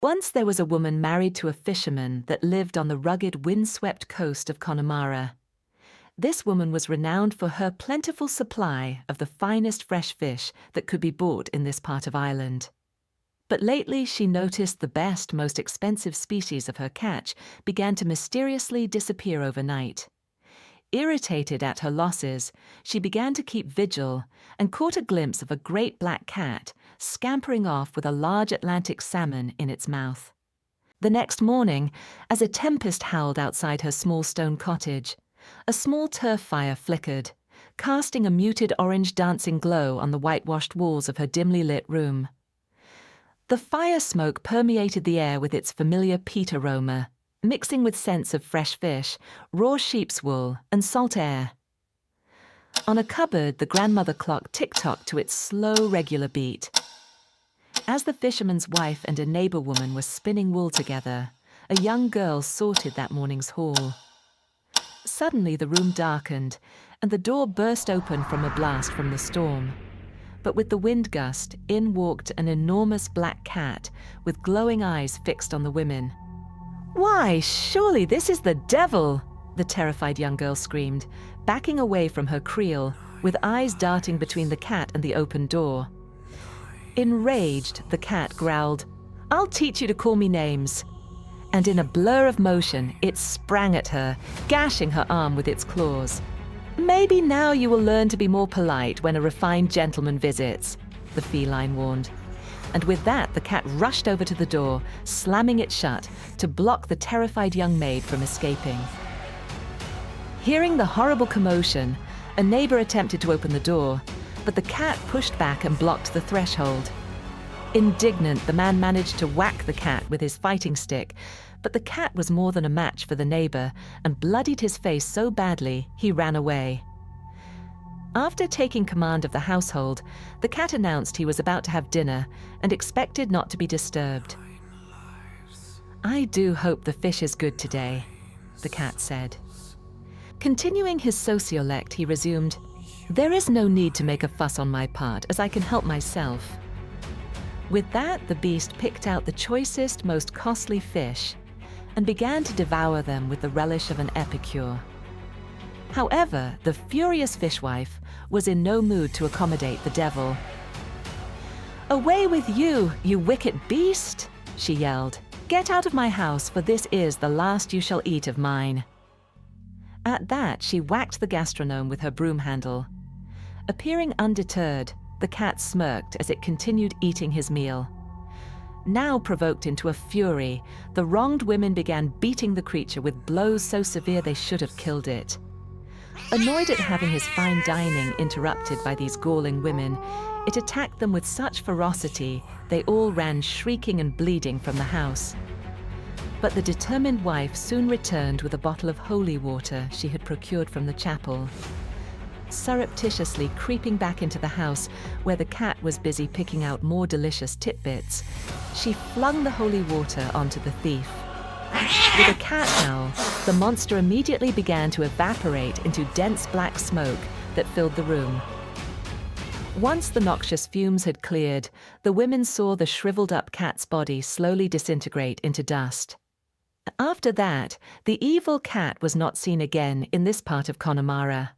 Once there was a woman married to a fisherman that lived on the rugged, windswept coast of Connemara. This woman was renowned for her plentiful supply of the finest fresh fish that could be bought in this part of Ireland. But lately she noticed the best, most expensive species of her catch began to mysteriously disappear overnight. Irritated at her losses, she began to keep vigil and caught a glimpse of a great black cat scampering off with a large Atlantic salmon in its mouth. The next morning, as a tempest howled outside her small stone cottage, a small turf fire flickered, casting a muted orange dancing glow on the whitewashed walls of her dimly lit room. The fire smoke permeated the air with its familiar peat aroma, mixing with scents of fresh fish, raw sheep's wool, and salt air. On a cupboard, the grandmother clock tick-tocked to its slow, regular beat. As the fisherman's wife and a neighbour woman were spinning wool together, a young girl sorted that morning's haul. Suddenly the room darkened, and the door burst open from a blast from the storm. But with the wind gust, in walked an enormous black cat with glowing eyes fixed on the women. "Why, surely this is the devil!" the terrified young girl screamed, backing away from her creel, with eyes darting between the cat and the open door. Enraged, the cat growled, "I'll teach you to call me names." And in a blur of motion, it sprang at her, gashing her arm with its claws. "Maybe now you will learn to be more polite when a refined gentleman visits," the feline warned. And with that, the cat rushed over to the door, slamming it shut to block the terrified young maid from escaping. Hearing the horrible commotion, a neighbor attempted to open the door, but the cat pushed back and blocked the threshold. Indignant, the man managed to whack the cat with his fighting stick, but the cat was more than a match for the neighbor and bloodied his face so badly he ran away. After taking command of the household, the cat announced he was about to have dinner and expected not to be disturbed. "I do hope the fish is good today," the cat said. Continuing his sociolect, he resumed, "There is no need to make a fuss on my part, as I can help myself." With that, the beast picked out the choicest, most costly fish and began to devour them with the relish of an epicure. However, the furious fishwife was in no mood to accommodate the devil. "Away with you, you wicked beast!" she yelled. "Get out of my house, for this is the last you shall eat of mine." At that, she whacked the gastronome with her broom handle. Appearing undeterred, the cat smirked as it continued eating his meal. Now provoked into a fury, the wronged women began beating the creature with blows so severe they should have killed it. Annoyed at having his fine dining interrupted by these galling women, it attacked them with such ferocity they all ran shrieking and bleeding from the house. But the determined wife soon returned with a bottle of holy water she had procured from the chapel. Surreptitiously creeping back into the house where the cat was busy picking out more delicious titbits, she flung the holy water onto the thief. With a cat howl, the monster immediately began to evaporate into dense black smoke that filled the room. Once the noxious fumes had cleared, the women saw the shriveled-up cat's body slowly disintegrate into dust. After that, the evil cat was not seen again in this part of Connemara.